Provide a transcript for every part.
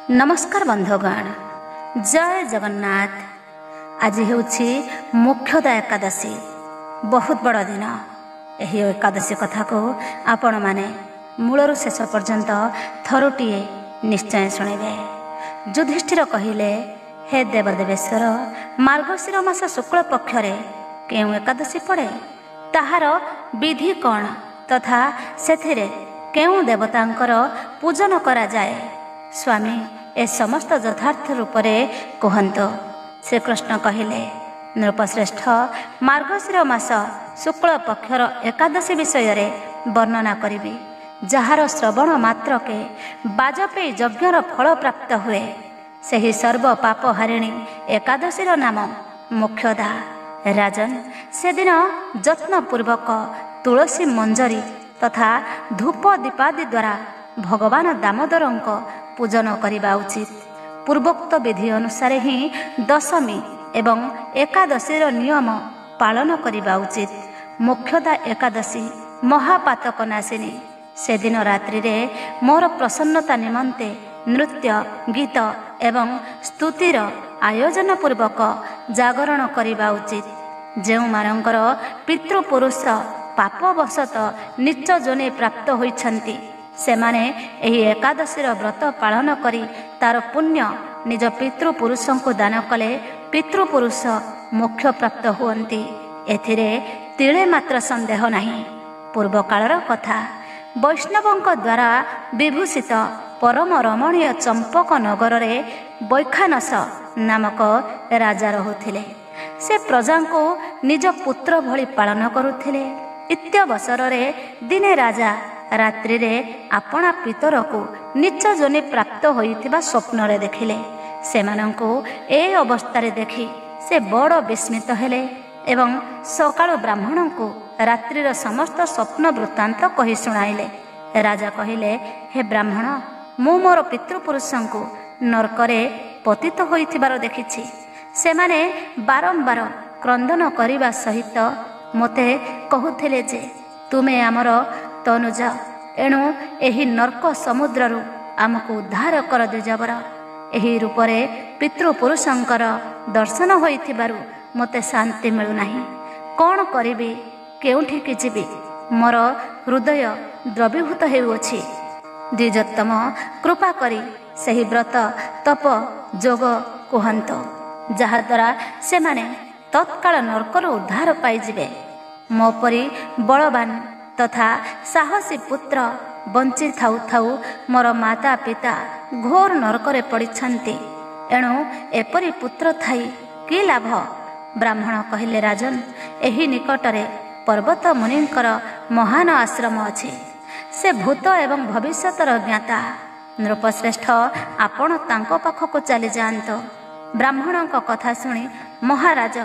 नमस्कार बंधुगण, जय जगन्नाथ। आज हूँ मोक्षदा एकादशी, बहुत बड़ दिन। यही एकादशी कथा को आपण माने मूलरू शेष पर्यंत थरुटीए निश्चय शुणिबे। युधिष्ठिर कहिले, हे देवदेवेश्वर, मार्गशीर मास शुक्ल पक्षरे केउ एकादशी पड़े, ताहार विधि कौन तथा सेथिरे केउ देवतांकर पूजन करा जाए? स्वामी, ए समस्त यथार्थ रूपरे कहंतो। श्रीकृष्ण कहिले, नृपश्रेष्ठ, मार्गशीर मास शुक्ल पक्षर एकादशी विषय वर्णना करिबी, जହାର श्रवण मात्रके बाजपेयी यज्ञर फल प्राप्त हुए। सेही सर्व पाप हारिणी एकादशीर नाम मोक्षदा। राजन, सेदिन यत्नपूर्वक तुलसी मंजरी तथा धूप दीपादि द्वारा भगवान दामोदरंक पूजन करिबा उचित। पूर्वोक्त विधि अनुसार ही दशमी एवं एकादशीर नियम पालन करिबा उचित। मोक्षदा एकादशी महापातक नाशिनी। सेदिन रात्रि रे मोर प्रसन्नता निमंते नृत्य गीत एवं स्तुतिर आयोजन पूर्वक जागरण करिबा उचित। जेउ मानकर पितृपुरुष पापवशत नीच जोनि प्राप्त होइछन्ति, सेमाने एही एकादशीर व्रत पालन करी तार पुण्य निज पितृपुरुषों को दान कले पितृपुरुष मोक्ष प्राप्त हुअन्ति। एथिरे तिळे मात्र संदेह नहीं। पूर्व कालर कथा, वैष्णवों द्वारा विभूषित परम रमणीय चंपक नगर रे वैखानस नामक राजा रहुथिले। से प्रजा को निज पुत्र भली पालन करुथिले। इत्यवसर रे दिने राजा रात्रि रे आपणा पितर को नीच जोनि प्राप्त होइथिबा स्वप्न रे देखिले। सेमानंको ए अवस्था रे देखि से बड़ विस्मित हेले एवं सकाळ ब्राह्मण को रात्रिर समस्त स्वप्न वृत्तांत कहि सुनाइले। राजा कहिले, हे ब्राह्मण, मु मोर पितृपुरुषों को नरकरे पतित होइथिबार देखिछि। सेमाने बारंबार क्रंदन करिबा सहित मते कहुथिले जे तुमे आमर तनुज, एणु एही नर्क समुद्ररू आमको उद्धार कर दिजबर। एही रूपरे पितृपुरुषंकर दर्शन होइथिबारु मते शांति मिलु नाही। कौन करिबी, केउठिकी जिबी? मोर हृदय द्रवीभूत हेउछि। द्विजोत्तम, कृपा करी सही व्रत तप जोग कुहंतो, जहा द्वारा से माने तत्काल नरकरू उद्धार पाई जिबे। मो परी बलवान तथा साहसी पुत्र बंची थाउ थाउ मोर माता पिता घोर नरकरे पड़िछन्ति, एणु एपरी पुत्र थाई कि लाभ? ब्राह्मण कहिले, राजन, एही निकटरे पर्वत मुनिंकर महान आश्रम अछि। से भूत एवं भविष्यतर ज्ञाता। नृपश्रेष्ठ, आपण तांको पाखको चली जांतो। ब्राह्मणों कथा सुनी महाराज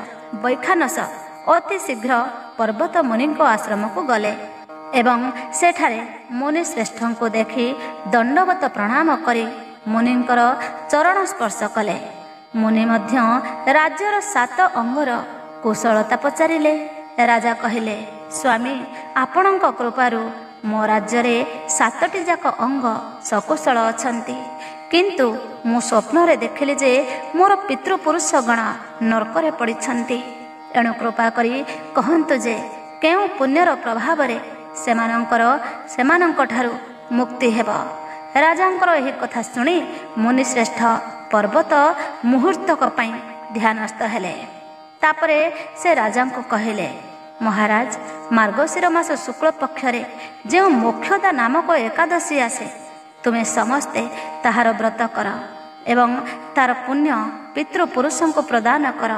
वैखानस अति शीघ्र पर्वत मुनि आश्रम को गले एवं सेठारे मुनि श्रेष्ठ को देखि दंडवत प्रणाम करी मुनिंकर चरण स्पर्श कले। मुनि मध्य राज्यर 7 अंगर कुशलता पचारिले। राजा कहिले, स्वामी, आपणक कृपारु मो राज्य 7टी जाक अंग सकुशल अछंती, किंतु मु स्वप्न रे देखिली जे मोर पितृपुरुष गण नरकरे पड़िछन्ति। एणु कृपा करी कहंतु जे केउ पुण्यर प्रभाव रे सेमानंकठारु मुक्ति हेब। राजांकर एही कथा सुनी मुनि श्रेष्ठ पर्वत मुहूर्तक पई ध्यानस्थ हेले। तापरे से राजा को कहिले, महाराज, मार्गशीर मास शुक्ल पक्षरे जे मोक्षदा नामक एकादशी आसे, तुमे समस्ते ताहार व्रत कर एवं तार पुण्य पितृपुरुषों को प्रदान कर।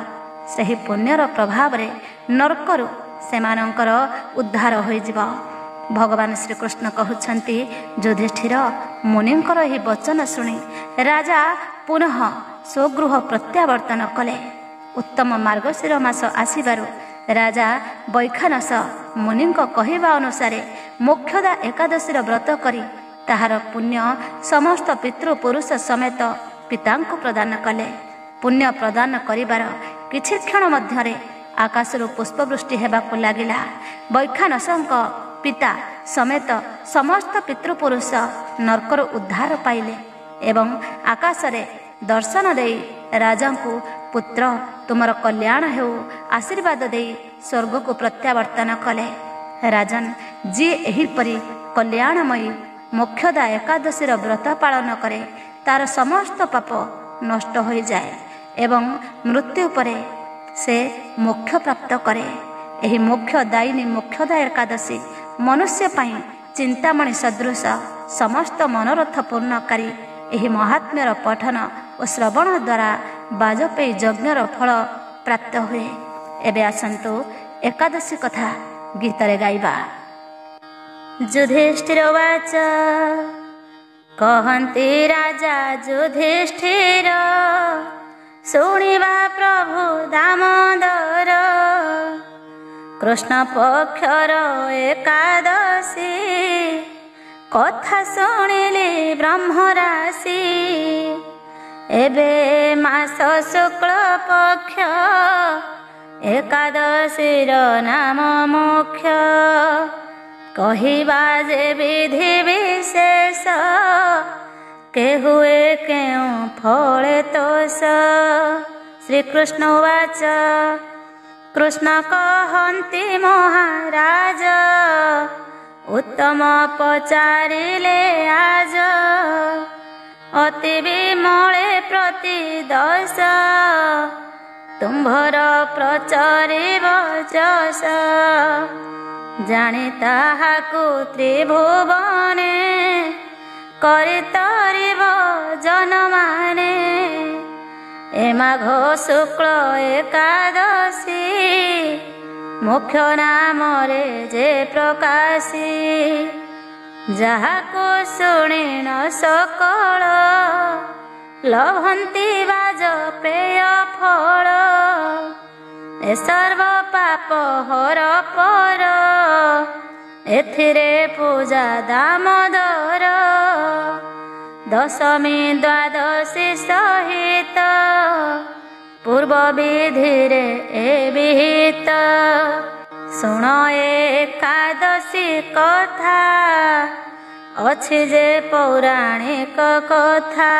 सही पुण्यर प्रभाव रे नरकरू सेमानंकर उद्धार होई जिवो। भगवान श्रीकृष्ण कहउछन्ति, युधिष्ठिर, मुनिंकर एही वचन सुनी राजा पुनः स्वगृह प्रत्यावर्तन कले। उत्तम मार्गशीर मास आसीबारु राजा वैखानस मुनिंक कहिबा अनुसारे मोक्षदा एकादशीर व्रत करी ताहार पुण्य समस्त पितृपुरुष समेत पितांको प्रदान कले। पुण्य प्रदान करिबार किछि क्षण मध्यरे आकाशरू पुष्पवृष्टि हेबाकु लागिला। वैखानसंक पिता समेत समस्त पितृपुरुष नरकर उद्धार पाइले ଏବଂ ଆକାଶରେ ଦର୍ଶନ ଦେଇ ରାଜାଙ୍କୁ ପୁତ୍ର ତୁମର କଲ୍ୟାଣ ହେଉ ଆଶୀର୍ବାଦ ଦେଇ ସ୍ୱର୍ଗକୁ ପ୍ରତ୍ୟାବର୍ତ୍ତନ କଲେ। ରାଜନ୍ ଯିଏ ଏହିପରି କଲ୍ୟାଣମୟୀ ମୋକ୍ଷଦା ଏକାଦଶୀର ବ୍ରତ ପାଳନ କରେ ତାର ସମସ୍ତ ପାପ ନଷ୍ଟ ହୋଇଯାଏ ଏବଂ ମୃତ୍ୟୁ ପରେ ସେ ମୋକ୍ଷ ପ୍ରାପ୍ତ କରେ। ଏହି ମୋକ୍ଷଦାୟିନୀ ମୋକ୍ଷଦା ଏକାଦଶୀ ମନୁଷ୍ୟ ପାଇଁ ଚିନ୍ତାମଣି ସଦୃଶ ସମସ୍ତ ମନୋରଥ ପୂର୍ଣ୍ଣକାରୀ। ଏହି ମହାତ୍ମ୍ୟର ପଠନ ଓ ଶ୍ରବଣ ଦ୍ୱାରା ବାଜପେୟୀ ଯଜ୍ଞର ଫଳ ପ୍ରାପ୍ତ ହୁଏ। ଏବେ ଆସନ୍ତୁ ଏକାଦଶୀ କଥା ଗୀତରେ ଗାଇବା। ଯୁଧିଷ୍ଠିର ବାଚ କହନ୍ତି ରାଜା ଯୁଧିଷ୍ଠିର, ଶୁଣିବା ପ୍ରଭୁ ଦାମୋଦର, କୃଷ୍ଣ ପକ୍ଷର ଏକାଦଶୀ କଥା ଶୁଣିଲି ବ୍ରହ୍ମରାଶି। ଏବେ ମାସ ଶୁକ୍ଳ ପକ୍ଷ ଏକାଦଶୀର ନାମ ମୁଖ୍ୟ, କହିବା ଯେ ବିଧି ବିଶେଷ କେହୁଏ କେଉଁ ଫଳେ ତୋଷ। ଶ୍ରୀକୃଷ୍ଣ ବାଚ କୃଷ୍ଣ କହନ୍ତି ମହାରାଜ, ଉତ୍ତମ ପଚାରିଲେ ଆଜ, ଅତି ବିମଳେ ପ୍ରତି ଦଶ, ତୁମ୍ଭର ପ୍ରଚରିବ ଯଶ। ଜାଣି ତାହାକୁ ତ୍ରିଭୁବନେ, କରିତରିବ ଜନମାନେ। ଏ ମାଘ ଶୁକ୍ଳ ଏକାଦଶୀ, ମୁଖ୍ୟ ନାମରେ ଯେ ପ୍ରକାଶୀ। ଯାହାକୁ ଶୁଣିନ ସକଳ, ଲଭନ୍ତି ବାଜପେୟ ଫଳ। ଏ ସର୍ବ ପାପ ହର ପର, ଏଥିରେ ପୂଜା ଦାମୋଦର। ଦଶମୀ ଦ୍ୱାଦଶୀ ସହିତ, ପୂର୍ବ ବିଧିରେ ଏ ବିହିତ। ଶୁଣ ଏକାଦଶୀ କଥା, ଅଛି ଯେ ପୌରାଣିକ କଥା।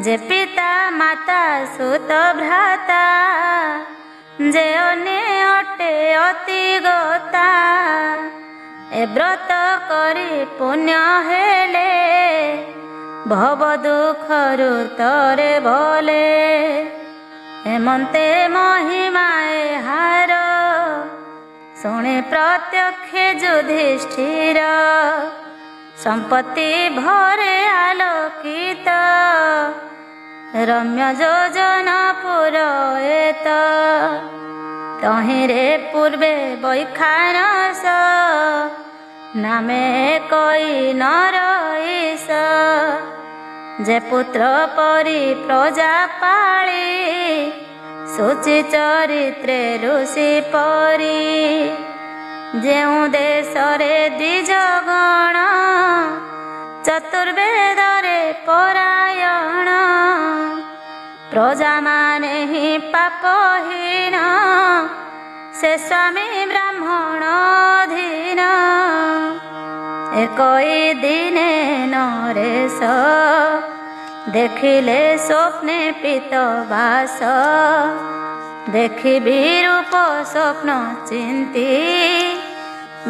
ଯେ ପିତା ମାତା ସୁତ ଭ୍ରାତା, ଯେ ଅନ୍ୟ ଅଟେ ଅତି ଗତା। ଏ ବ୍ରତ କରି ପୁଣ୍ୟ ହେଲେ, ଭବ ଦୁଃଖରୁ ତରେ ଭଲେ। ହେମନ୍ତେ ମହିମା ଏହାର, ଶୁଣି ପ୍ରତ୍ୟକ୍ଷେ ଯୁଧିଷ୍ଠିର। ସମ୍ପତ୍ତି ଭରେ ଆଲୋକିତ, ରମ୍ୟ ଯୋଜନ ପୁରୋହିତ। ତହିଁରେ ପୂର୍ବେ ବୈଖାନସ, ନାମେ କଇ ନର ଈଶ। ଯେ ପୁତ୍ର ପରି ପ୍ରଜା ପାଳି, ସୁଚି ଚରିତ୍ରେ ଋଷି ପରି। ଯେଉଁ ଦେଶରେ ଦ୍ୱିଜ ଗଣ, ଚତୁର୍ବେଦରେ ପରାୟଣ। ପ୍ରଜାମାନେ ହିଁ ପାପହୀନ, ସେ ସ୍ୱାମୀ ବ୍ରାହ୍ମଣ ଅଧୀନ। একই দিনে নরেশ দেখিলে স্বপ্নে পিতবাস দেখি বিরূপ স্বপ্ন চিন্তি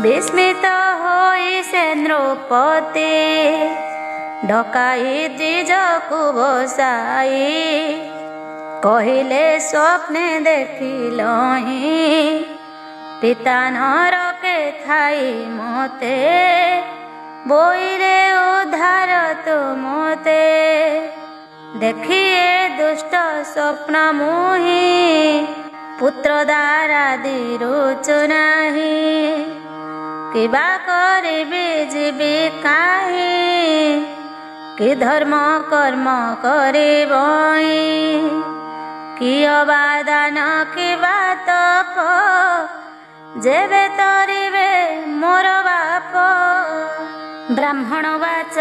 বিস্মিত হই সে নৃপতি ডকাই দ্বিজকু বসাই কহিলে স্বপ্নে দেখিলহি পিতা নরকে থাই মতে বইরে উদ্ধার তুমতে দেখিয়ে দুষ্ট স্বপ্ন মুহি পুত্র দ্বারা দিরুচু নাহি কিবা করিবি জীবি কাহি কি ধর্ম কর্ম করিবই কি অবাদান কিবা তপ যেবে তরিবে মোর বাপ ব্রাহ্মণ বাচ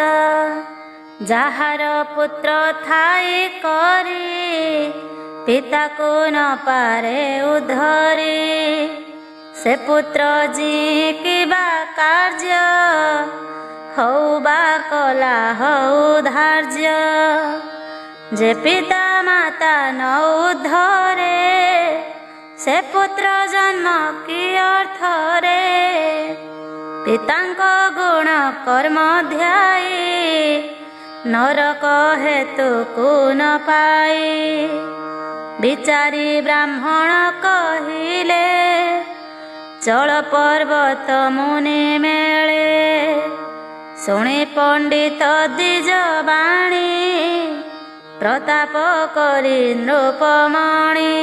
যাহার পুত্র থাই করি পিতাকু ন পারে উদ্ধরি সে পুত্র জি কিবা কার্য ହଉ ବା କଲା ହଉ ଧାର୍ଯ୍ୟ, ଯେ ପିତା ମାତା ନଉ ଧରେ, ସେ ପୁତ୍ର ଜନ୍ମ କି ଅର୍ଥରେ। ପିତାଙ୍କ ଗୁଣ କର୍ମ ଧ୍ୟାଇ, ନରକ ହେତୁକୁ ନ ପାଇ। ବିଚାରି ବ୍ରାହ୍ମଣ କହିଲେ, ଚଳ ପର୍ବତ ମୁନି ମେଳେ। ଶୁଣି ପଣ୍ଡିତ ଦ୍ୱିଜ ବାଣୀ, ପ୍ରତାପ କରି ନୃପମଣି।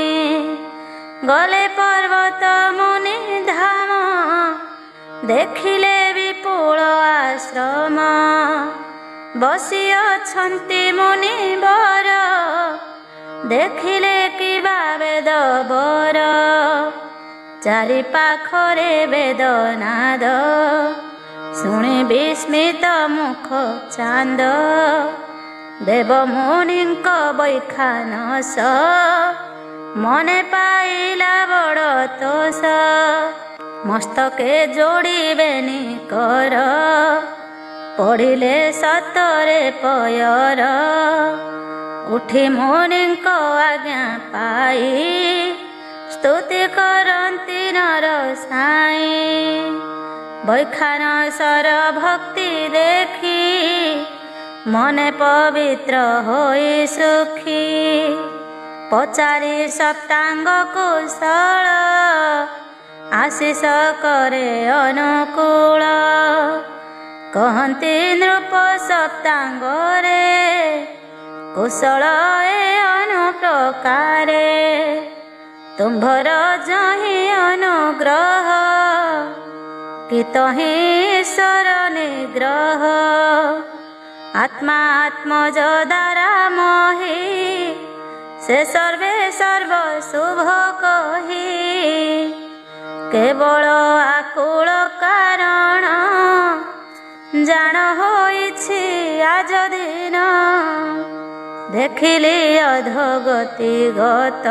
ଗଲେ ପର୍ବତ ମୁନି ଧାମ, ଦେଖିଲେ ବିପୁଳ ଆଶ୍ରମ। ବସି ଅଛନ୍ତି ମୁନି ବର, ଦେଖିଲେ କିବା ବେଦ ବର। ଚାରି ପାଖରେ ବେଦନାଦ, ଶୁଣି ବିସ୍ମିତ ମୁଖ ଚାନ୍ଦ। ଦେବ ମୁନିଙ୍କ ବୈଖାନସ, ମନେ ପାଇଲା ବଡ଼ ତୋଷ। ମସ୍ତକେ ଯୋଡ଼ିବେନି କର, ପଢ଼ିଲେ ସତରେ ପୟର। ଉଠି ମୁନିଙ୍କ ଆଜ୍ଞା ପାଇ, ସ୍ତୁତି କରନ୍ତି ନର ସାଇଁ। ବୈଖାନସର ଭକ୍ତି ଦେଖି, ମନେ ପବିତ୍ର ହୋଇ ସୁଖୀ। ପଚାରି ସପ୍ତାଙ୍ଗ କୁଶଳ, ଆଶିଷ କରେ ଅନୁକୂଳ। କହନ୍ତି ନୃପ ସପ୍ତାଙ୍ଗରେ, କୁଶଳ ଏ ଅନୁପ୍ରକାରେ। ତୁମ୍ଭର ଯହିଁ ଅନୁଗ୍ରହ, କି ତହିଁ ଈଶ୍ୱର ନିଗ୍ରହ। ଆତ୍ମା ଆତ୍ମଜ ଦ୍ୱାରା ମୋହି, ସେ ସର୍ବେ ସର୍ବ ଶୁଭ କହି। କେବଳ ଆକୁଳ କାରଣ, ଜାଣ ହୋଇଛି ଆଜ ଦିନ। ଦେଖିଲି ଅଧୋଗତି ଗତ,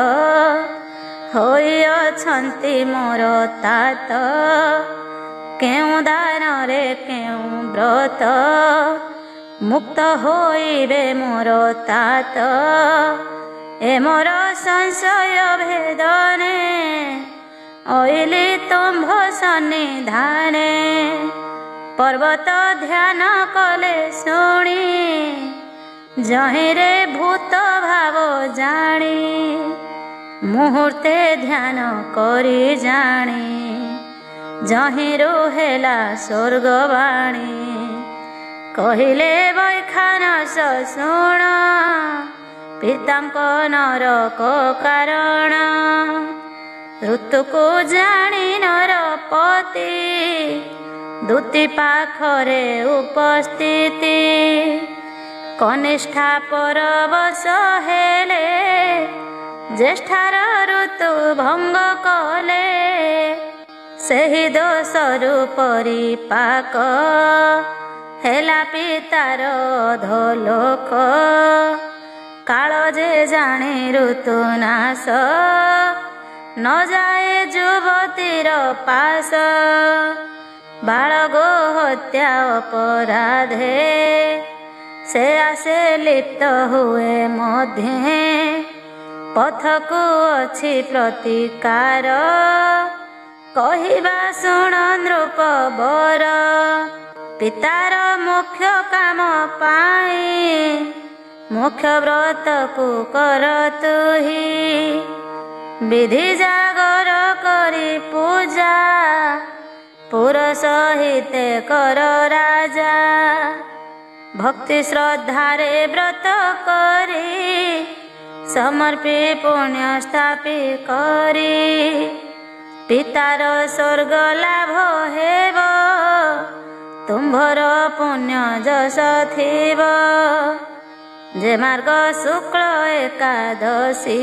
ହୋଇଅଛନ୍ତି ମୋର ତାତ। କେଉଁ ଦାନରେ କେଉଁ ବ୍ରତ, ମୁକ୍ତ ହୋଇବେ ମୋର ତାତ। ଏ ମୋର ସଂଶୟ ଭେଦନେ, ଅଇଲି ତୁମ୍ଭ ସନ୍ନିଧାନେ। ପର୍ବତ ଧ୍ୟାନ କଲେ ଶୁଣି, ଯହିଁରେ ଭୂତ ଭାବ ଜାଣି। ମୁହୂର୍ତ୍ତେ ଧ୍ୟାନ କରି ଜାଣି, ଯହିଁରୁ ହେଲା ସ୍ୱର୍ଗବାଣୀ। କହିଲେ ବୈଖାନସ ଶୁଣ, ପିତାଙ୍କ ନରକ କାରଣ। ଋତୁକୁ ଜାଣି ନରପତି, ଦୂତି ପାଖରେ ଉପସ୍ଥିତି। କନିଷ୍ଠା ପରବଶ ହେଲେ, ଜ୍ୟେଷ୍ଠାର ଋତୁ ଭଙ୍ଗ କଲେ। ସେହି ଦୋଷରୁ ପରିପାକ, ହେଲା ପିତାର ଅଧୋଲୋକ। କାଳ ଯେ ଜାଣି ଋତୁ ନାଶ, ନ ଯାଏ ଯୁବତୀର ପାଶ। ବାଳଗୋ ହତ୍ୟା ଅପରାଧେ, ସେ ଆସେ ଲିପ୍ତ ହୁଏ ମଧ୍ୟେ। ପଥକୁ ଅଛି ପ୍ରତିକାର, କହିବା ଶୁଣ ନୃପବର। ପିତାର ମୁଖ୍ୟ କାମ ପାଇଁ, ମୁଖ୍ୟ ବ୍ରତକୁ କର ତୁହି। ବିଧି ଜାଗର କରି ପୂଜା, ପୁର ସହିତେ କର ରାଜା। ଭକ୍ତି ଶ୍ରଦ୍ଧାରେ ବ୍ରତ କରି, ସମର୍ପି ପୁଣ୍ୟ ସ୍ଥାପି କରି। ପିତାର ସ୍ୱର୍ଗ ଲାଭ ହେବ, ତୁମ୍ଭର ପୁଣ୍ୟ ଯଶ ଥିବ। ଯେ ମାର୍ଗ ଶୁକ୍ଳ ଏକାଦଶୀ,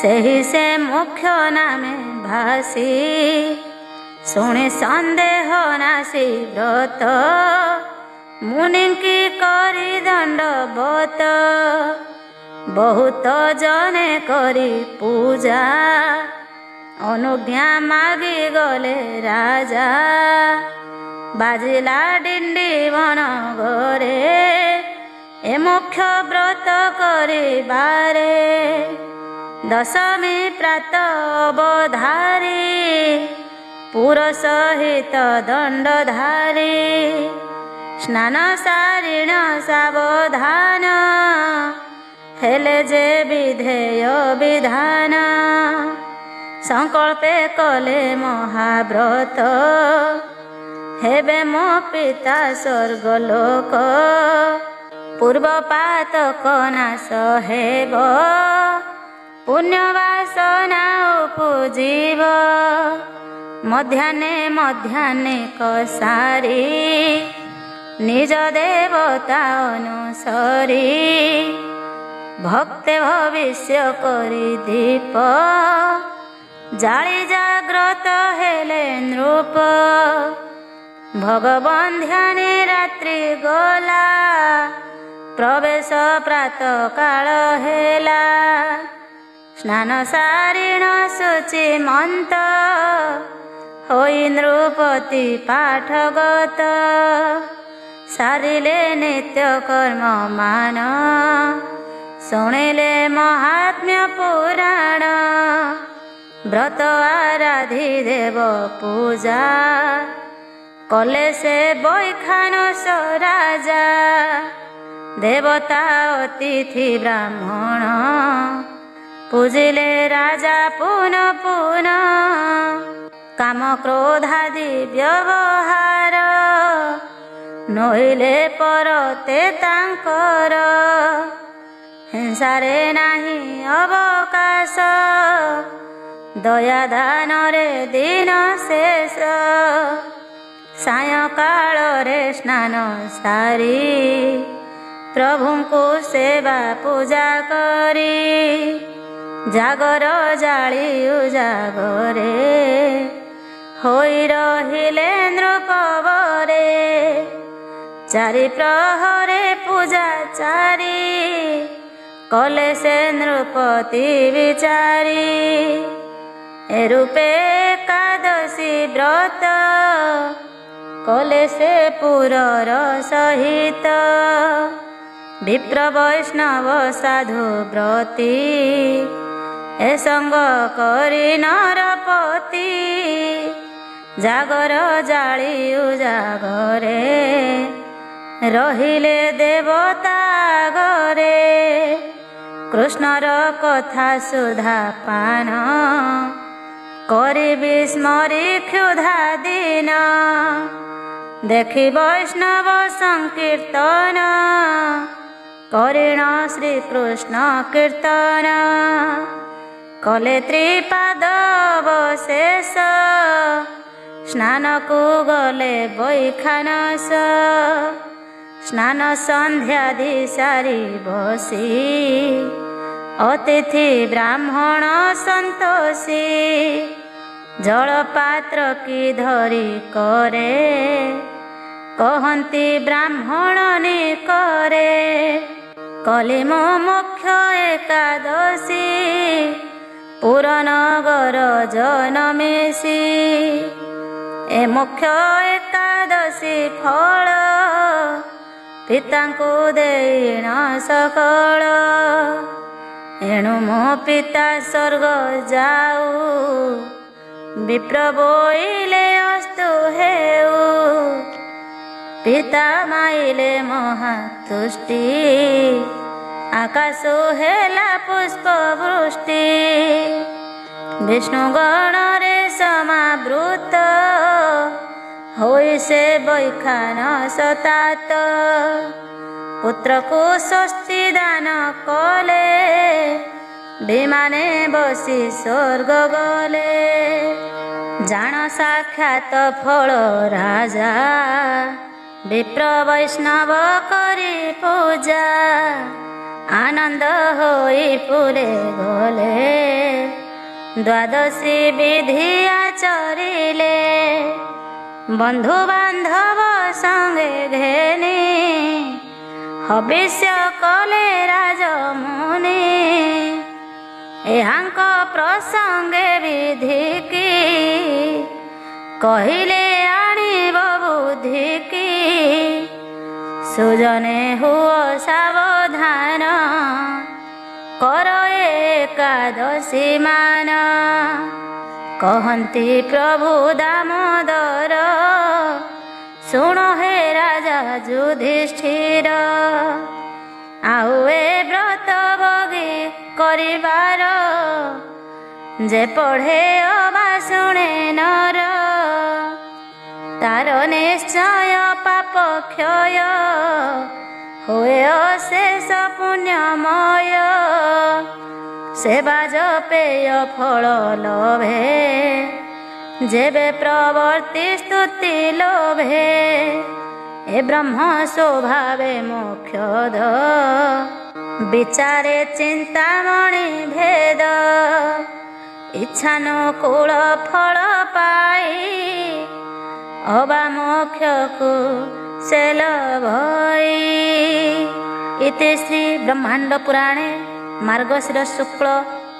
ସେହି ସେ ମୁଖ୍ୟ ନାମେ ଭାସି। ଶୁଣି ସନ୍ଦେହ ନାଶି ବ୍ରତ, ମୁନିଙ୍କି କରି ଦଣ୍ଡବତ। ବହୁତ ଜନେ କରି ପୂଜା, ଅନୁଜ୍ଞା ମାଗି ଗଲେ ରାଜା। ବାଜିଲା ଡିଣ୍ଡି ବନ ଘରେ ଏ ମୁଖ୍ୟ ବ୍ରତ କରିବାରେ ଦଶମୀ ପ୍ରାତ ଅବଧାରୀ ପୁର ସହିତ ଦଣ୍ଡଧାରୀ ସ୍ନାନ ସାରିଣ ସାବଧାନ ହେଲେ ଯେ ବିଧେୟ ବିଧାନ ସଂକଳ୍ପେ କଲେ ମହାବ୍ରତ ହେବେ ମୋ ପିତା ସ୍ୱର୍ଗଲୋକ ପୂର୍ବ ପାତକ ନାଶ ହେବ ପୁଣ୍ୟ ବାସନା ଉପଜୀବ ମଧ୍ୟାହ୍ନେ କସାରି ନିଜ ଦେବତା ଅନୁସରି ଭକ୍ତେ ଭବିଷ୍ୟ କରି ଦୀପ ଜାଳି ଜାଗ୍ରତ ହେଲେ ନୃପ ଭଗବନ୍ଧ୍ୟାନେ ରାତ୍ରି ଗଲା ପ୍ରବେଶ ପ୍ରାତ କାଳ ହେଲା ସ୍ନାନ ସାରିଣ ଶୁଚି ମନ୍ତ ହୋଇ ନୃପତି ପାଠଗତ ସାରିଲେ ନିତ୍ୟ କର୍ମ ମାନ ଶୁଣିଲେ ମହାତ୍ମ୍ୟ ପୁରାଣ ବ୍ରତ ଆରାଧି ଦେବ ପୂଜା କଲେ ସେ ବୈଖାନସ ରାଜା ଦେବତା ଅତିଥି ବ୍ରାହ୍ମଣ ପୂଜିଲେ ରାଜା ପୁନ ପୁନ କାମ କ୍ରୋଧାଦି ବ୍ୟବହାର ନୋଇଲେ ପରତେ ତାଙ୍କର ହିଂସାରେ ନାହିଁ ଅବକାଶ ଦୟା ଦାନରେ ଦିନ ଶେଷ ସାୟଂକାଳରେ ସ୍ନାନ ସାରି ପ୍ରଭୁଙ୍କୁ ସେବା ପୂଜା କରି ଜାଗର ଜାଳି ଉଜାଗରେ ହୋଇ ରହିଲେ ନୃପବରେ ଚାରି ପ୍ରହରେ ପୂଜା ଚାରି କଲେ ସେ ନୃପତି ବିଚାରି ଏ ରୂପେ ଏକାଦଶୀ ବ୍ରତ କଲେ ସେ ପୁରର ସହିତ ବିପ୍ର ବୈଷ୍ଣବ ସାଧୁ ବ୍ରତି ଏ ସଙ୍ଗ କରି ନରପତି ଜାଗର ଜାଳି ଉଜାଗରେ ରହିଲେ ଦେବତା ଘରେ କୃଷ୍ଣର କଥା ସୁଧା ପାନ କରି ବିସ୍ମରି କ୍ଷୁଧା ଦିନ ଦେଖି ବୈଷ୍ଣବ ସଂକୀର୍ତ୍ତନ କରିଣ ଶ୍ରୀକୃଷ୍ଣ କୀର୍ତ୍ତନ କଲେ ତ୍ରିପାଦ ଅବଶେଷ ସ୍ନାନକୁ ଗଲେ ବୈଖାନସ ସ୍ନାନ ସନ୍ଧ୍ୟାଦି ସାରି ବସି ଅତିଥି ବ୍ରାହ୍ମଣ ସନ୍ତୋଷୀ ଜଳପାତ୍ର କି ଧରି କରେ କହନ୍ତି ବ୍ରାହ୍ମଣ ନିକରେ କଲି ମୋ ମୁଖ୍ୟ ଏକାଦଶୀ ପୁରନଗର ଜନମେସି ଏ ମୁଖ୍ୟ ଏକାଦଶୀ ଫଳ ପିତାଙ୍କୁ ଦେଇଣ ସକଳ ଏଣୁ ମୋ ପିତା ସ୍ୱର୍ଗ ଯାଉ ବିପ୍ର ବୋଇଲେ ଅସ୍ତୁ ହେଉ ପିତା ମାଇଲେ ମହାତୁଷ୍ଟି ଆକାଶ ହେଲା ପୁଷ୍ପ ବୃଷ୍ଟି ବିଷ୍ଣୁ ଗଣରେ ସମାବୃତ ହୋଇ ସେ ବୈଖାନସ ତାତ ପୁତ୍ରକୁ ସ୍ୱସ୍ତି ଦାନ କଲେ ବିମାନେ ବସି ସ୍ୱର୍ଗ ଗଲେ ଜାଣ ସାକ୍ଷାତ ଫଳ ରାଜା ବିପ୍ର ବୈଷ୍ଣବ କରି ପୂଜା ଆନନ୍ଦ ହୋଇ ପୁରେ ଗଲେ ଦ୍ୱାଦଶୀ ବିଧି ଆଚରିଲେ ବନ୍ଧୁ ବାନ୍ଧବ ସଙ୍ଗେ ଘେନି ହବିଷ୍ୟ କଲେ ରାଜମୁନି ଏହାଙ୍କ ପ୍ରସଙ୍ଗେ ବିଧିକି କହିଲେ ଆଣିବ बुद्धि की सुजने हुओ सावधान कर एकादशी मान कहन्ति प्रभु दामोदर शुण हे राजा युधिष्ठिर आउ ए व्रत बगी करिबार जे पढ़े अबा शुणे नर तार निश्चय पाप क्षय हुए अशेष पुण्यमय सेवा जपेय फल लभे जेबे प्रवर्ति स्तुति लोभे ए ब्रह्म स्वभावे मोक्षद विचारे चिंतामणि भेद इच्छानुकूल फल पाई अबा मोक्ष को से लभई। इति श्री ब्रह्मांड पुराणे मार्गशीर शुक्ल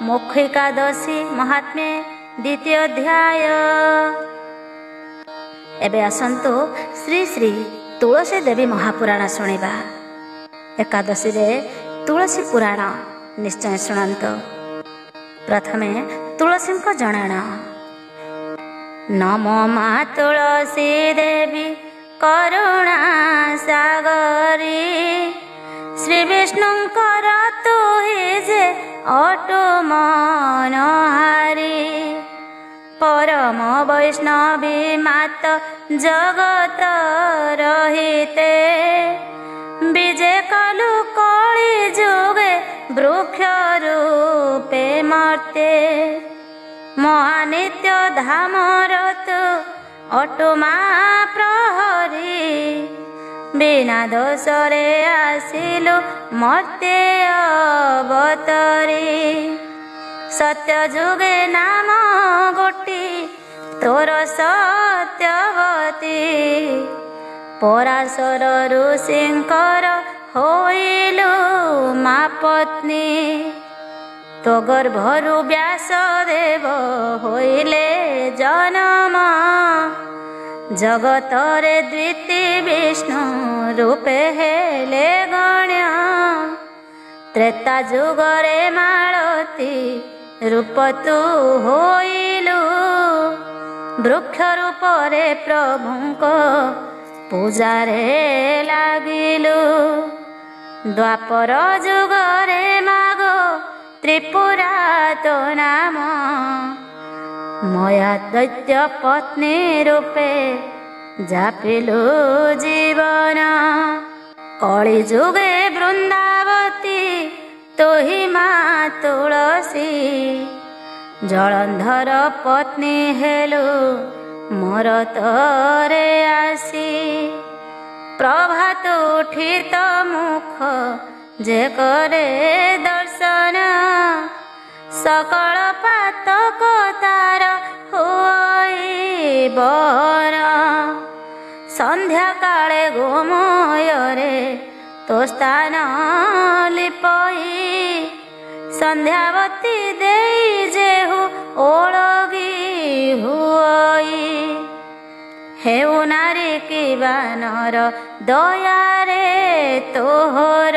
मोक्षिकादशी महात्म्ये द्वितीय अध्याय। एबे आसंतु श्री श्री तुलसी देवी महापुराण शुणिबा। एकादशी रे तुलसी पुराण निश्चय शुणंतु। प्रथमे तुलसी को जणाण। नमो मा तुलसी देवी करुणा सागरी श्री विष्णुंकर तु हि जे अटु मनहारी परम वैष्णवी मात जगत रहिते विजय कलु कଳି जुगे वृक्ष रूपे मर्ते महानित्य धाम रतु अटुमा प्रहरी बिना दोषरे आसिलु मर्ते अवतरी सत्य जुगे नाम गोटी तोर सत्यवती पराशर ऋषिंकर होइलु मा पत्नी तो गर्भरु व्यासदेव होइले जन्म जगतरे द्वितीय विष्णु रूपे हेले गण्य त्रेता जुगरे मालती रूप तु होइलु वृक्ष रूपरे प्रभुको पूजारे लागिलु द्वापर जुगरे मागो त्रिपुरा तो नाम मया दैत्य पत्नी रूपे जापिलु जीवन कଳି जुगे वृंदावती तोहि मा तुलसी जलंधर पत्नी हेलु मोर तरे आसी प्रभात उठित मुख जे करे दर्शन सकल पातक तार होई बर संध्या काले गोमयरे तो स्थान लिपई संध्यावती देई जेहु ओळगी हुई हेउ नारी की बानर दयारे तोहर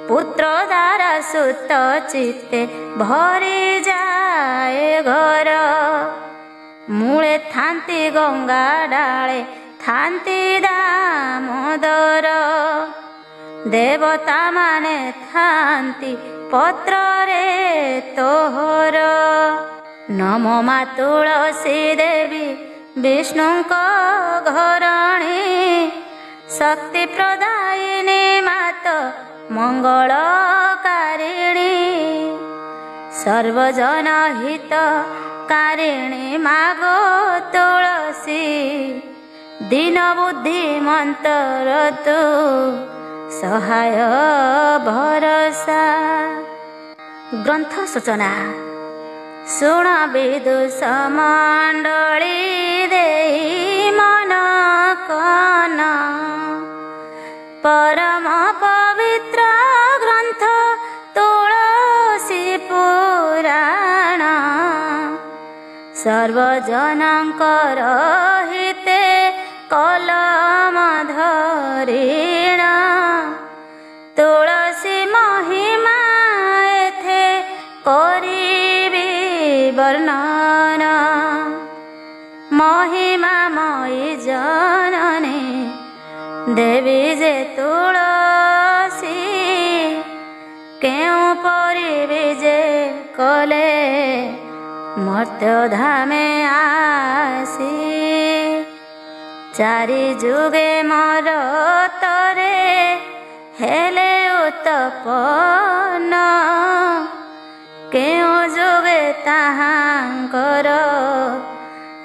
पुत्र द्वारा सुत चित्ते भरी जाए घर मूले थांती गंगा डाले थांती दामोदर देवता माने थांती पत्र रे तोहर नमो मा तुलसी देवी विष्णुको घरणी शक्ति प्रदायिनी मात मंगलकारिणी सर्वजन हित कारिणी मागो तुलसी दीन बुद्धि मंतर तु सहाय भरसा। ग्रंथ सूचना शुण विदुष मंडली देई मन कन परम पवित्र ग्रंथ तुलसी पुराण सर्वजनकर हिते जननी देवी जे तुलसी केउ परी जे कले मर्त्य धामे आसी चारि जुगे मोर तरे हेले उत्पन्न केउ जुगे ताहांकर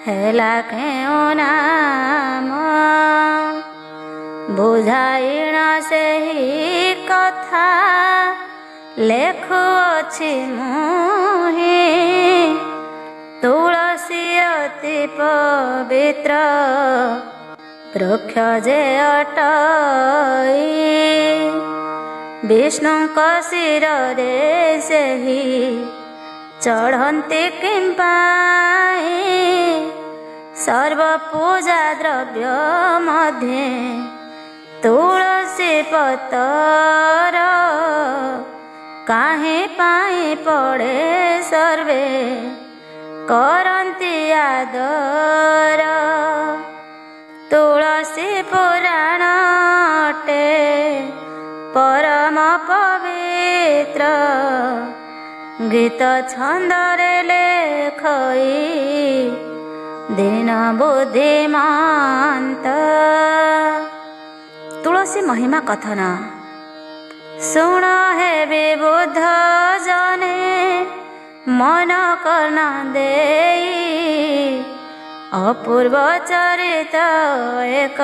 हेला केउ नाम बुझाइण सेही कथा लेखुअछि मुहि तुलसी अति पवित्र वृक्ष जे अटई विष्णुଙ୍କ शिରରେ सेही चढ़न्ति किंपाई सर्व पूजा द्रव्य मध्ये तुलसी पतर काहे पाई पड़े सर्वे करन्ति आदर तुलसी पुराण अटे परम पवित्र गीत छंदरे लेखई दीन बुद्धिमंत तुलसी महिमा कथन शुण हे विबुद्ध जने मन कर्ण देई अपूर्व चरित एक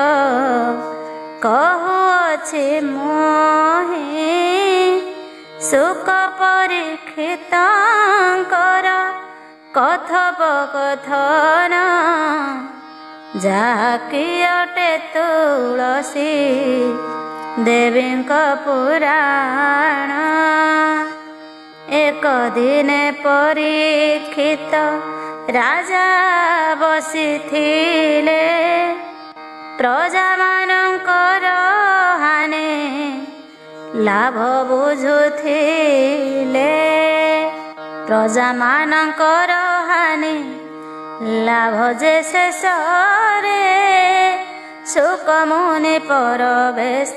कहुअछि मोहि सुख परीक्षितांकर कथोपकथन जाकी अटे तुलसी देवींक पुराण एक दिने परीक्षित राजा बसिथिले प्रजा मानकर हाने लाभ बुझुथिले प्रजा मानकर हानि लाभ जे शेषरे सुख मुनि परवेश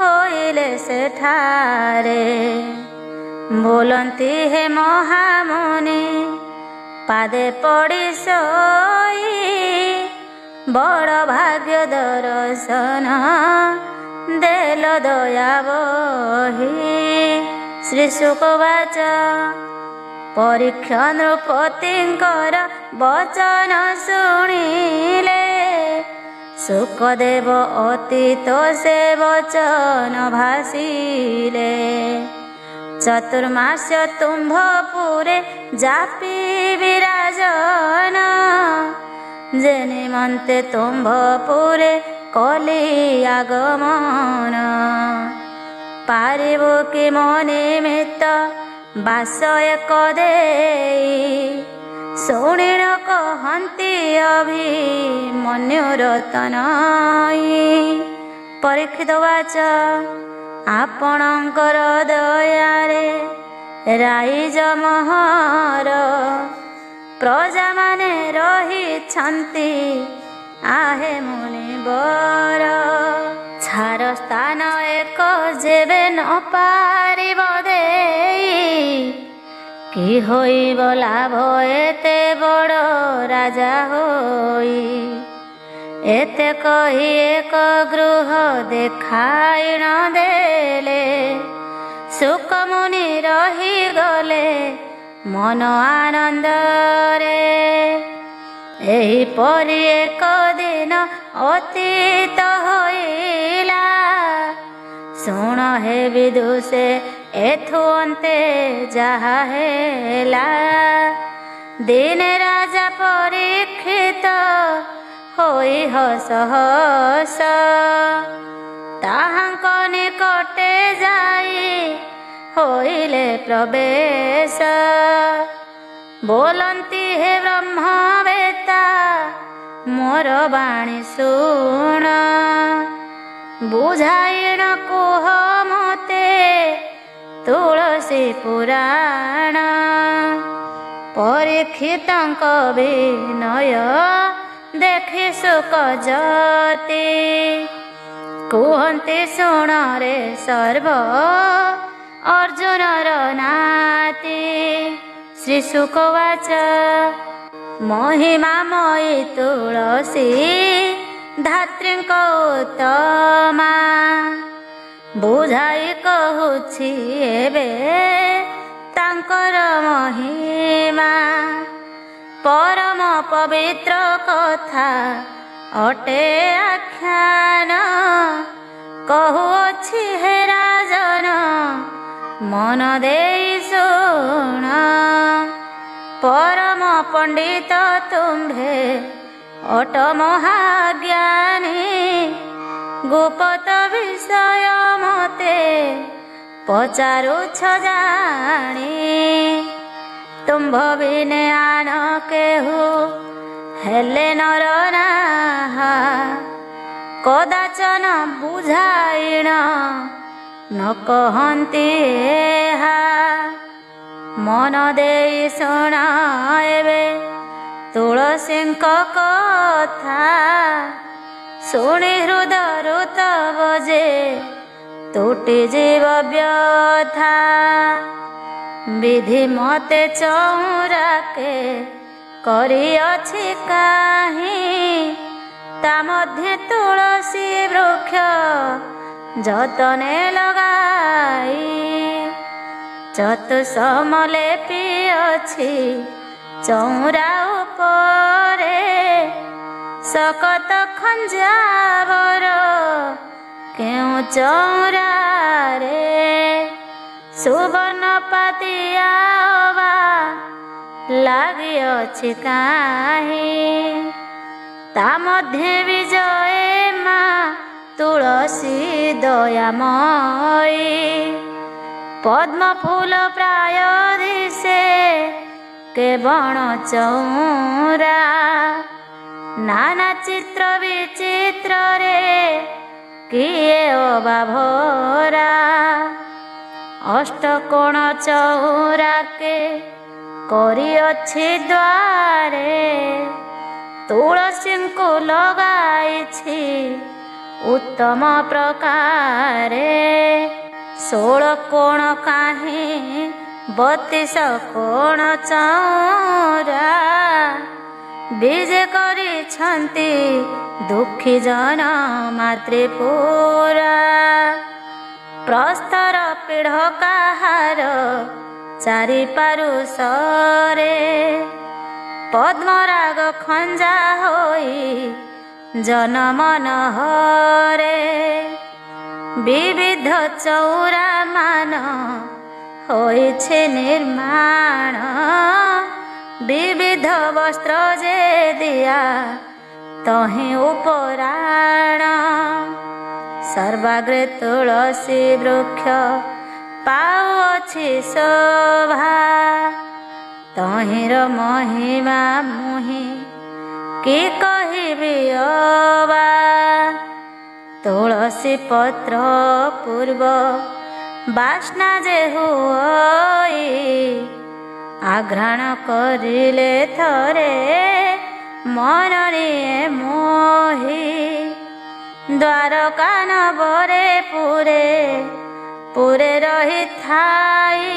होइले सेठारे बोलंती हे महामुनि पादे पड़ी सोई बड़ भाग्य दर्शन देल दया बही श्री शुकवाच परीक्षा नृपतिंकर वचन शुणिले सुखदेव अतीत से वचन भासिले चतुर्मास्य तुम्भपुरे जापी विराजन जे निमन्ते तुम्भपुरे कली आगमन पारिबो कि मो निमित्त बास एक देई शुणिण कहन्ति अभिमन्यु रतनई परीक्षित वाच आपणकर दयारे राइज महर प्रजा माने रहिछन्ति आहे मुनिवर छार स्थान एक जेबे न पारिब देई कि होइब लाभ एते बड़ राजा होई एते कही एक गृह देखाई न देले सुख मुनि रही गले मन आनंद रे एही परी एक दिन अतीत होइला शुण हे विदुषे एथु अन्ते जाहा हेला दिने राजा परीक्षित होई हस हस ताहांक निकटे जाई होइले प्रवेश बोलंती हे ब्रह्मवेत्ता मोर बाणी शुण बुझाइण कुह मते तुलसी पुराण परीक्षितंक विनय ଦେଖି ସୁକ ଜ୍ୟୋତି କୁହନ୍ତି ଶୁଣରେ ସର୍ବ ଅର୍ଜୁନର ନାତି। ଶ୍ରୀ ଶୁକବାଚ ମହିମାମୟୀ ତୁଳସୀ ଧାତ୍ରୀଙ୍କ ଉତ୍ତମା ବୁଝାଇ କହୁଛି ଏବେ ତାଙ୍କର ମହିମା। ପରମ ପବିତ୍ର କଥା ଅଟେ ଆଖ୍ୟାନ କହୁଅଛି ହେ ରାଜନ ମନ ଦେଇ ଶୁଣ। ପରମ ପଣ୍ଡିତ ତୁମ୍ଭେ ଅଟ ମହାଜ୍ଞାନୀ ଗୁପତ ବିଷୟ ମତେ ପଚାରୁଛ ଜାଣି। ତୁମ୍ଭ ବିନେ ଆନ କେହୁ ହେଲେ ନର ନାହା କଦାଚନ ବୁଝାଇଣ ନ କହନ୍ତି ଏହା। ମନ ଦେଇ ଶୁଣ ଏବେ ତୁଳସୀଙ୍କ କଥା ଶୁଣି ହୃଦୟରୁ ତବ ଯେ ତୁଟି ଯିବ ବ୍ୟଥା। ବିଧି ମତେ ଚଉରାକେ କରିଅଛି କାହିଁ ତା ମଧ୍ୟେ ତୁଳସୀ ବୃକ୍ଷ ଯତନେ ଲଗାଇ। ଚତୁଃସମଲେପି ଅଛି ଚଉରା ଉପରେ ଶକତ ଖଞ୍ଜାବର କେଉଁ ଚଉରାରେ ସୁବର୍ଣ୍ଣ ପାତିଆ ଅବା ଲାଗିଅଛି କାହିଁ ତା ମଧ୍ୟେ ବିଜୟ ମା ତୁଳସୀ ଦୟାମୟୀ। ପଦ୍ମ ଫୁଲ ପ୍ରାୟ ଦିଶେ କେବଳ ଚଉରା ନାନା ଚିତ୍ର ବିଚିତ୍ରରେ କିଏ ଅବା ଭରା। ଅଷ୍ଟକୋଣ ଚଉରାକେ କରିଅଛି ଦ୍ୱାରେ ତୁଳସୀଙ୍କୁ ଲଗାଇଛି ଉତ୍ତମ ପ୍ରକାରେ। 16 କୋଣ କାହିଁ 32 କୋଣ ଚଉରା ବିଜେ କରିଛନ୍ତି ଦୁଃଖୀ ଜନ ମାତୃପୁରା। ପ୍ରସ୍ତର ପିଢ଼ କାହାର ଚାରିପାରୁଷରେ ପଦ୍ମରାଗ ଖଞ୍ଜା ହୋଇ ଜନମନହରେ। ବିବିଧ ଚଉରା ମାନ ହୋଇଛି ନିର୍ମାଣ ବିବିଧ ବସ୍ତ୍ର ଯେ ଦିଆ ତହିଁ ଉପରାଣ। ସର୍ବାଗ୍ରେ ତୁଳସୀ ବୃକ୍ଷ ପାଉଅଛି ଶୋଭା ତହିଁର ମହିମା ମୁହିଁ କି କହିବି ଅବା। ତୁଳସୀ ପତ୍ର ପୂର୍ବ ବାସ୍ନା ଯେ ହୁଇ ଆଘ୍ରାଣ କରିଲେ ଥରେ ମନ ନିଏ ମୋହି। ଦ୍ୱାରକା ନବରେ ପୁରେ ପୁରେ ରହିଥାଇ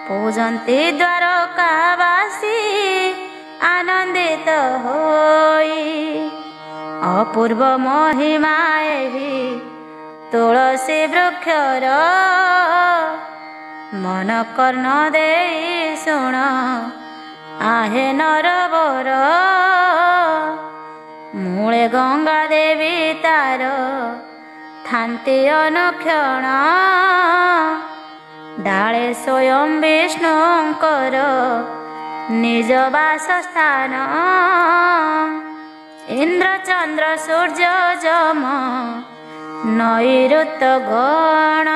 ପୂଜନ୍ତି ଦ୍ୱାରକାବାସୀ ଆନନ୍ଦିତ ହୋଇ। ଅପୂର୍ବ ମହିମା ଏହି ତୁଳସୀ ବୃକ୍ଷର ମନ କର୍ଣ୍ଣ ଦେଇ ଶୁଣ ଆହେ ନରବର। ମୂଳେ ଗଙ୍ଗା ଦେବୀ ତାର ଥାନ୍ତି ଅନୁକ୍ଷଣ ଡାଳେ ସ୍ୱୟଂ ବିଷ୍ଣୁଙ୍କର ନିଜ ବାସସ୍ଥାନ। ଇନ୍ଦ୍ର ଚନ୍ଦ୍ର ସୂର୍ଯ୍ୟ ଯମ ନୈଋତ ଗଣ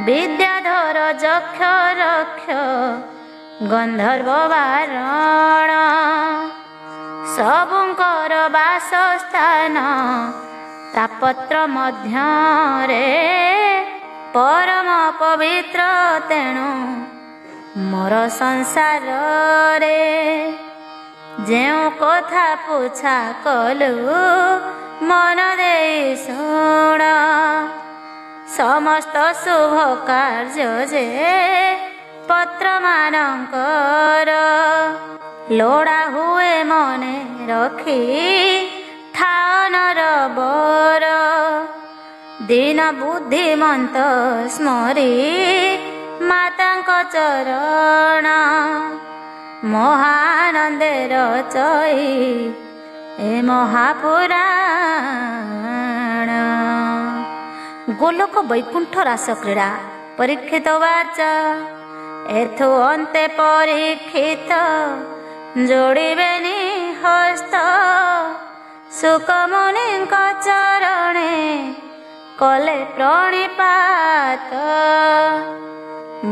ବିଦ୍ୟାଧର ଯକ୍ଷ ରକ୍ଷ ଗନ୍ଧର୍ବ ବାରଣ ସବୁଙ୍କର ବାସସ୍ଥାନ। ତାପତ୍ର ମଧ୍ୟରେ ପରମ ପବିତ୍ର ତେଣୁ ମୋର ସଂସାରରେ ଯେଉଁ କଥା ପୁଛା କଲୁ ମନ ଦେଇ ଶୁଣ। ସମସ୍ତ ଶୁଭ କାର୍ଯ୍ୟ ଯେ ପତ୍ରମାନଙ୍କର ଲୋଡ଼ା ହୁଏ ମନେ ରଖି ଥାଅ ନରବର। ଦିନ ବୁଦ୍ଧିମନ୍ତ ସ୍ମରି ମାତାଙ୍କ ଚରଣ ମହାନନ୍ଦେର ଚଇ ଏ ମହାପୁରାଣ। ଗୋଲକ ବୈକୁଣ୍ଠ ରାସ କ୍ରୀଡ଼ା ପରୀକ୍ଷିତ ବାଚ ଏଥୁ ଅନ୍ତେ ପରୀକ୍ଷିତ ଯୋଡ଼ିବେନି ହସ୍ତ ସୁକମୁନିଙ୍କ ଚରଣେ କଲେ ପ୍ରଣିପାତ।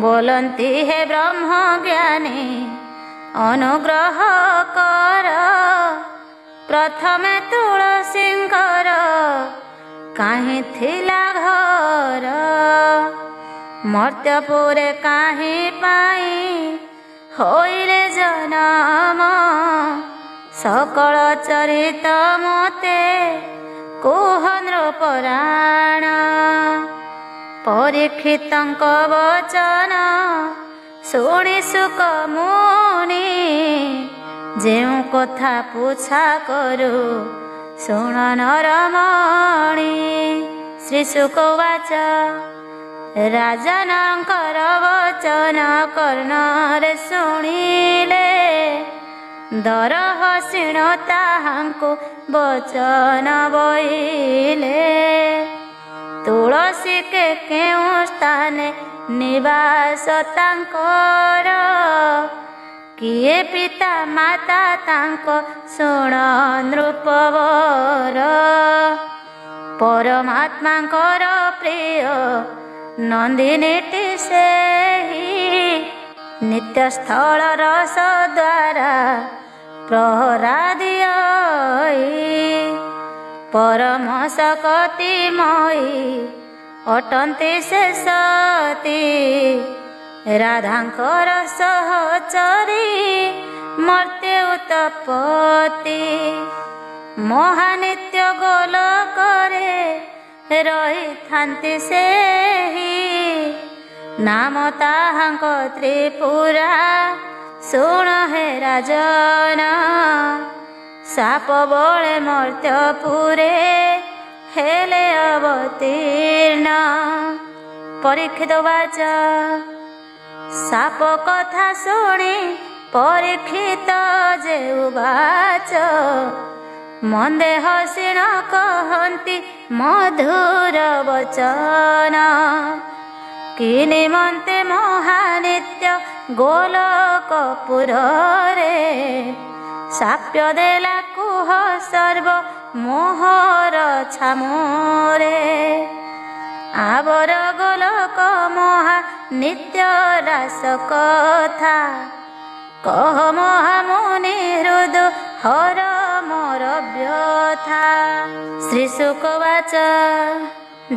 ବୋଲନ୍ତି ହେ ବ୍ରହ୍ମ ଜ୍ଞାନୀ ଅନୁଗ୍ରହ କର ପ୍ରଥମେ ତୁଳସୀଙ୍କର କାହିଁ ଥିଲା ଘର। ମର୍ତ୍ତ୍ୟପୁରେ କାହିଁ ପାଇଁ ହୋଇଲେ ଜନମ ସକଳ ଚରିତ ମତେ କୁହ ନୃପରାଣ। ପରୀକ୍ଷିତଙ୍କ ବଚନ ଶୁଣି ସୁକ ମୁନି ଯେଉଁ କଥା ପୁଛା କରୁ ଶୁଣ ନରମଣି। ଶ୍ରୀ ଶୁକ ବାଚ ରାଜନଙ୍କର ବଚନ କର୍ଣ୍ଣରେ ଶୁଣିଲେ ଦରହସିଣ ତାହାଙ୍କୁ ବଚନ ବଇଲେ। ତୁଳସୀ କେ କେଉଁ ସ୍ଥାନେ ନିବାସ ତାଙ୍କର କିଏ ପିତା ମାତା ତାଙ୍କ ଶୁଣ ନୃପବର। ପରମାତ୍ମାଙ୍କର ପ୍ରିୟ ନନ୍ଦିନୀଟି ସେହି ନିତ୍ୟ ସ୍ଥଳ ରସ ଦ୍ୱାରା ପ୍ରହରାଦିଅ ପରମ ଶକତିମୟୀ ଅଟନ୍ତି ସେ ସତୀ ରାଧାଙ୍କର ସହଚରୀ ମର୍ତ୍ତ୍ୟ ଉତ୍ପତ୍ତି। ମହାନିତ୍ୟ ଗୋଲକରେ ରହିଥାନ୍ତି ସେହି ନାମ ତାହାଙ୍କ ତ୍ରିପୁରା ଶୁଣ ହେ ରାଜନ। ସାପ ବଳେ ମର୍ତ୍ତ୍ୟପୁରେ ହେଲେ ଅବତୀର୍ଣ୍ଣ। ପରୀକ୍ଷିତ ବାଚ ସାପ କଥା ଶୁଣି ପରୀକ୍ଷିତ ଯେଉଁ ବାଚ ମନ୍ଦେ ହସିଣ କହନ୍ତି ମଧୁର ବଚନ। କି ନିମନ୍ତେ ମହାନିତ୍ୟ ଗୋଲକପୁରରେ ସାପ୍ୟ ଦେଲା କୁହ ସର୍ବ ମୋହର ଛାମରେ। ଆବର ଗୋଲକ ମହା ନିତ୍ୟ ରାସ କଥା କହ ମହାମୁନି ହୃଦୁ ହର ମୋର ବ୍ୟଥା। ଶ୍ରୀ ଶୁକ ବାଚ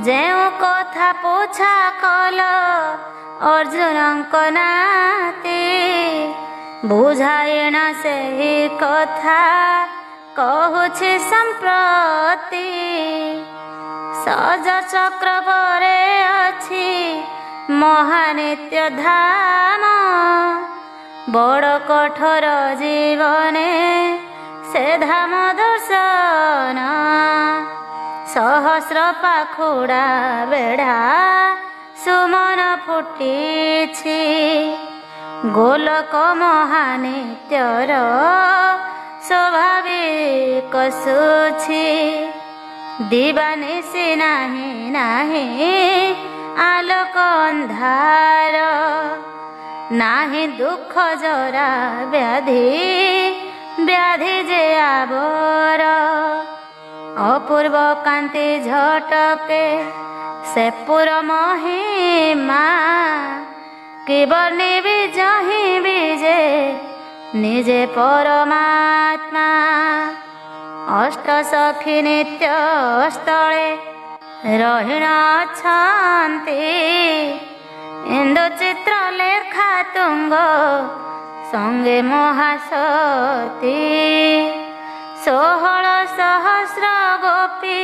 ଯେଉଁ କଥା ପୁଛା କଲ ଅର୍ଜୁନଙ୍କ ନାତି ବୁଝାଇଣ ସେହି କଥା କହୁଛି ସମ୍ପ୍ରତି। ସଜ ଚକ୍ର ପରେ ଅଛି ମହାନିତ୍ୟ ଧାମ ବଡ଼ କଠୋର ଜୀବନେ ସେ ଧାମ ଦର୍ଶନ। ସହସ୍ର ପାଖୁଡ଼ା ବେଢ଼ା ସୁମନ ଫୁଟିଛି ଗୋଲକ ମହାନିତ୍ୟର ସ୍ୱାଭାବିକ ଶୁଛି। ଦିବାନିଶି ନାହିଁ ନାହିଁ ଆଲୋକ ଅନ୍ଧାର ନାହିଁ ଦୁଃଖ ଜରା ବ୍ୟାଧି ବ୍ୟାଧି ଯେ ଆବର। ଅପୂର୍ବ କାନ୍ତି ଝଟକେ ସେ ପୁର ମହିମା କି ବର୍ଣ୍ଣିବି ଚାହିଁବି ଯେ ନିଜେ ପରମାତ୍ମା। ଅଷ୍ଟ ସଖୀ ନିତ୍ୟ ସ୍ଥଳେ ରହିଣ ଅଛନ୍ତି ଇନ୍ଦୁ ଚିତ୍ର ଲେଖା ତୁଙ୍ଗ ସଙ୍ଗେ ମହାସତୀ 16 ସହସ୍ର ଗୋପୀ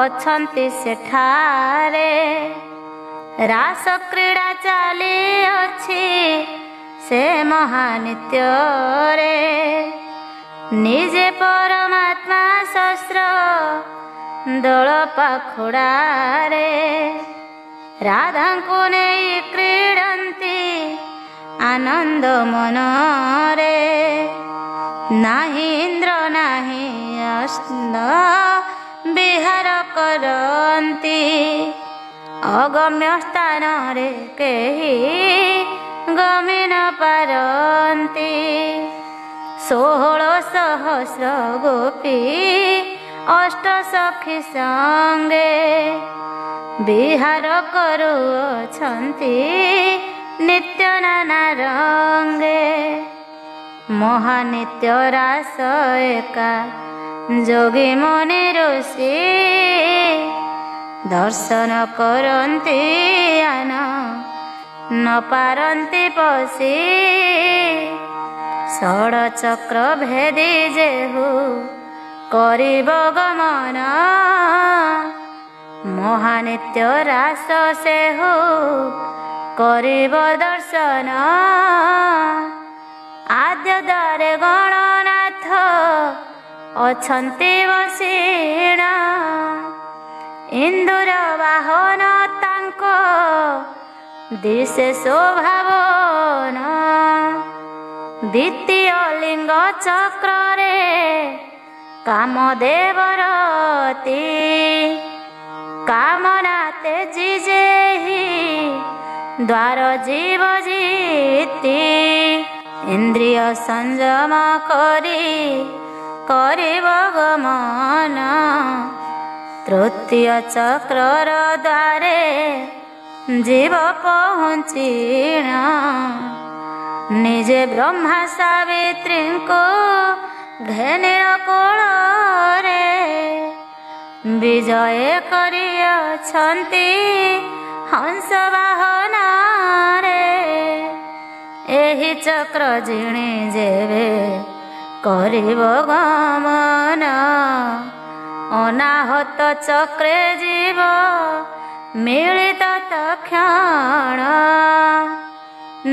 ଅଛନ୍ତି ସେଠାରେ। ରାସ କ୍ରୀଡ଼ା ଚାଲିଅଛି ସେ ମହାନିତ୍ୟରେ। ନିଜେ ପରମାତ୍ମା ଶସ୍ତ୍ର ଦୋଳ ପାଖୁଡ଼ାରେ। ରାଧାଙ୍କୁ ନେଇ କ୍ରୀଡ଼ନ୍ତି ଆନନ୍ଦ ମନରେ। ନାହିଁ ଇନ୍ଦ୍ର ନାହିଁ ଅସ୍ତ ବିହାର କରନ୍ତି। ଅଗମ୍ୟ ସ୍ଥାନରେ କେହି ଗମି ନ ପାରନ୍ତି। 16 ସହସ୍ର ଗୋପୀ ଅଷ୍ଟସଖୀ ସଙ୍ଗେ ବିହାର କରୁଅଛନ୍ତି ନିତ୍ୟ ନାନା ରଙ୍ଗେ। ମହାନିତ୍ୟ ରାସ ଏକା ଯୋଗୀ ମୁନି ଋଷି ଦର୍ଶନ କରନ୍ତି ଆନ ନ ପାରନ୍ତି ପଶି। ଷଡ଼ଚକ୍ର ଭେଦି ଯେହୁ କରିବ ଗମନ। ମହାନିତ୍ୟ ରାସ ସେହୁ କରିବ ଦର୍ଶନ। ଆଦ୍ୟ ଦ୍ୱାରେ ଗଣନାଥ ଅଛନ୍ତି ବସିଣ। ଇନ୍ଦୁର ବାହନ ତାଙ୍କ ଦିଶେ ଶୋଭାବନ। ଦ୍ୱିତୀୟ ଲିଙ୍ଗ ଚକ୍ରରେ କାମଦେବରତି। କାମନା ତେଜି ଯେହି ଦ୍ୱାର ଜୀବ ଜିତି। ଇନ୍ଦ୍ରିୟ ସଂଯମ କରି କରିବ ଗମନ। ତୃତୀୟ ଚକ୍ରର ଦ୍ୱାରେ ଜୀବ ପହଞ୍ଚିଣ। ନିଜେ ବ୍ରହ୍ମା ସାବିତ୍ରୀଙ୍କୁ ଘେନିଳ କୋଳରେ। ବିଜୟ କରିଅଛନ୍ତି ହଂସ ବାହନରେ। ଏହି ଚକ୍ର ଜିଣି ଯେବେ କରିବ ଗମନ। ଅନାହତ ଚକ୍ରେ ଯିବ ମିଳିତ ତକ୍ଷଣ।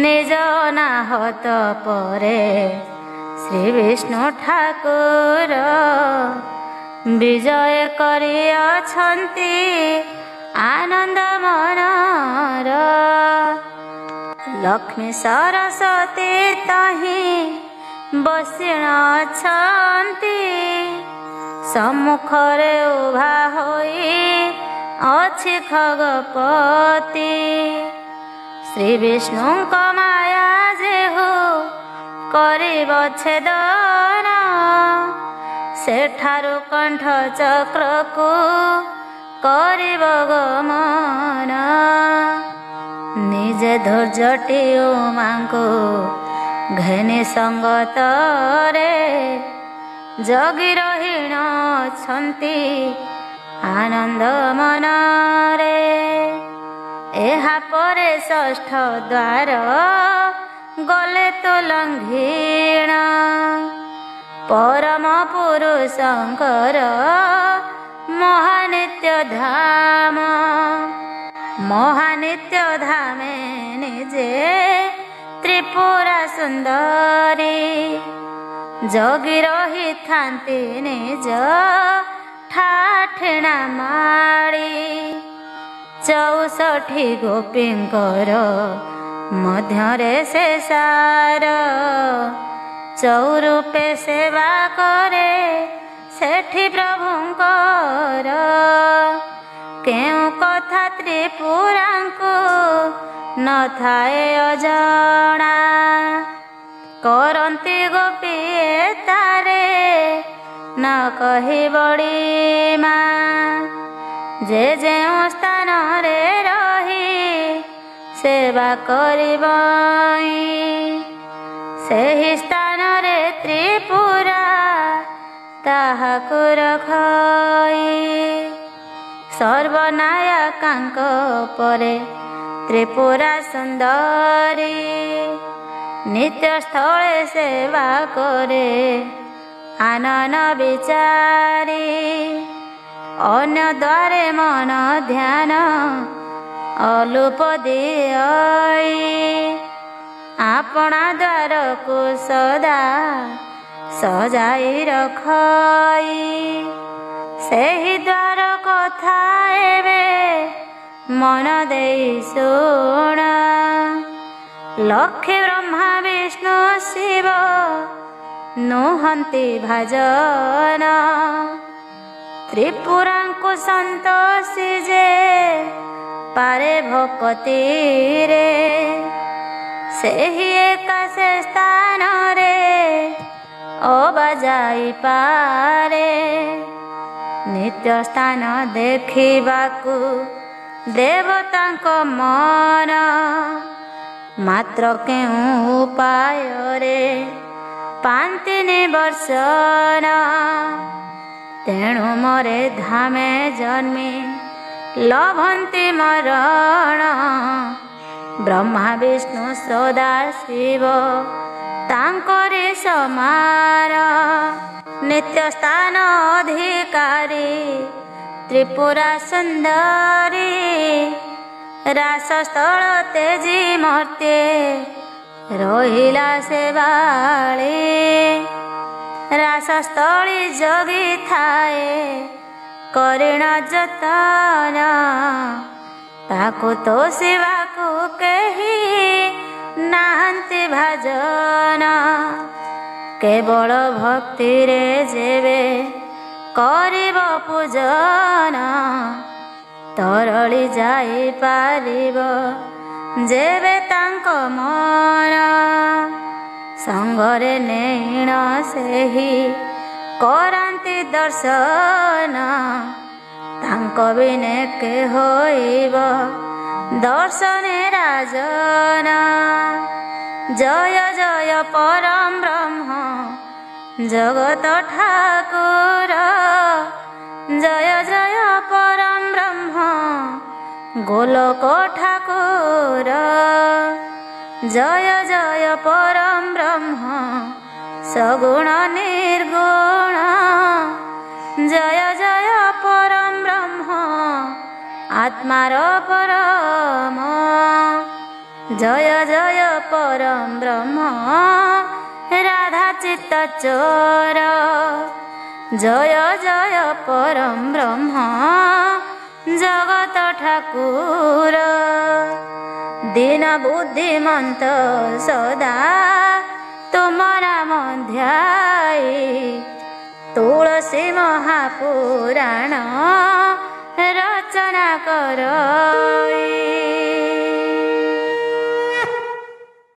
ନିଜ ଅନାହତ ପରେ ଶ୍ରୀ ବିଷ୍ଣୁ ଠାକୁର ବିଜୟ କରିଅଛନ୍ତି ଆନନ୍ଦ ମନର। ଲକ୍ଷ୍ମୀ ସରସ୍ୱତୀ ତହିଁ ବସିଣ ଅଛନ୍ତି। ସମ୍ମୁଖରେ ଉଭା ହୋଇ ଅଛି ଖଗପତି। ଶ୍ରୀ ବିଷ୍ଣୁଙ୍କ ମାୟା ଯେହୁ କରିବ ଛେଦନ। ସେଠାରୁ କଣ୍ଠ ଚକ୍ରକୁ କରିବ ଗମନ। ନିଜେ ଧୈର୍ଯ୍ୟଟି ଉମାଙ୍କୁ ଘେନି ସଙ୍ଗତରେ। ଜଗି ରହିଣ ଅଛନ୍ତି ଆନନ୍ଦ ମନରେ। ଏହା ପରେ ଷଷ୍ଠ ଦ୍ୱାର ଗଲେ ତ ଲଙ୍ଘିଣ। ପରମ ପୁରୁଷଙ୍କର ମହାନିତ୍ୟ ଧାମ। ମହାନିତ୍ୟ ଧାମେ ନିଜେ ତ୍ରିପୁରା ସୁନ୍ଦରୀ। ଜଗି ରହିଥାନ୍ତି ନିଜ ଠାଠିଣା ମାଳି। 64 ଗୋପୀଙ୍କର ମଧ୍ୟରେ ସେ ସାର। ଚଉରୂପେ ସେବା କରେ ସେଠି ପ୍ରଭୁଙ୍କର। କେଉଁ କଥା ତ୍ରିପୁରାଙ୍କୁ ନଥାଏ ଅଜଣା। କରନ୍ତି ଗୋପୀ ତାରେ ନ କହି ବଡ଼ିମା। ଯେ ଯେଉଁ ସ୍ଥାନରେ ରହି ସେବା କରିବଇଁ। ସେହି ସ୍ଥାନରେ ତ୍ରିପୁରା ତାହାକୁ ରଖଇ। ସର୍ବନାୟକାଙ୍କ ପରେ ତ୍ରିପୁରା ସୁନ୍ଦରୀ। ନିତ୍ୟ ସ୍ଥଳେ ସେବା କରେ ଆନନ ବିଚାରି। ଅନ୍ୟ ଦ୍ୱାରେ ମନ ଧ୍ୟାନ ଅଲୁପ ଦିଅଇ। ଆପଣା ଦ୍ୱାରକୁ ସଦା ସଜାଇ ରଖଇ। ସେହି ଦ୍ୱାର କଥା ଏବେ ମନ ଦେଇ ଶୁଣ। ଲକ୍ଷେ ବ୍ରହ୍ମା ବିଷ୍ଣୁ ଶିବ ନୁହନ୍ତି ଭାଜନ। ତ୍ରିପୁରାଙ୍କୁ ସନ୍ତୋଷି ଯେ ପାରେ ଭକତିରେ। ସେହି ଏକା ସେ ସ୍ଥାନରେ ଅବା ଯାଇପାରେ। ନିତ୍ୟ ସ୍ଥାନ ଦେଖିବାକୁ ଦେବତାଙ୍କ ମନ। ମାତ୍ର କେଉଁ ଉପାୟରେ ପାନ୍ତିନି ବର୍ଷନ। ତେଣୁ ମରେ ଧାମେ ଜନ୍ମି ଲଭନ୍ତି ମରଣ। ବ୍ରହ୍ମା ବିଷ୍ଣୁ ସଦା ଶିବ ତାଙ୍କରି ସମାନ। ନିତ୍ୟ ସ୍ଥାନ ଅଧିକାରୀ ତ୍ରିପୁରା ସୁନ୍ଦରୀ। ରାସସ୍ଥଳ ତେଜି ମର୍ତ୍ତେ ରହିଲା ସେ ବାଳି। ରାସସ୍ଥଳୀ ଜଗିଥାଏ କରିଣ ଯତନ। ତାକୁ ତୋଷିବାକୁ କେହି ନାହାନ୍ତି ଭାଜନ। କେବଳ ଭକ୍ତିରେ ଯେବେ କରିବ ପୂଜନ। ତରଳି ଯାଇପାରିବ ଯେବେ ତାଙ୍କ ମନ। ସଙ୍ଗରେ ନେଇଣ ସେହି କରାନ୍ତି ଦର୍ଶନ। ତାଙ୍କ ବିନେ କେ ହୋଇବ ଦର୍ଶନେ ରାଜନ। ଜୟ ଜୟ ପରମ ବ୍ରହ୍ମ ଜଗତ ଠାକୁର। ଜୟ ଜୟ ପରମ ବ୍ରହ୍ମ ଗୋଲକ ଠାକୁର। ଜୟ ଜୟ ପରମ ବ୍ରହ୍ମ ସଗୁଣ ନିର୍ଗୁଣ। ଜୟ ଜୟ ପରମ ବ୍ରହ୍ମ ଆତ୍ମାର ପରମ। ଜୟ ଜୟ ପରମ ବ୍ରହ୍ମ ରାଧା ଚିତ୍ତ ଚୋର। ଜୟ ଜୟ ପରମ ବ୍ରହ୍ମ ଜଗତ ଠାକୁର। ଦୀନ ବୁଦ୍ଧିମନ୍ତ ସଦା ତୁମ ନାମ ଧ୍ୟାଇ। ତୁଳସୀ ମହାପୁରାଣ ରଚନା କର।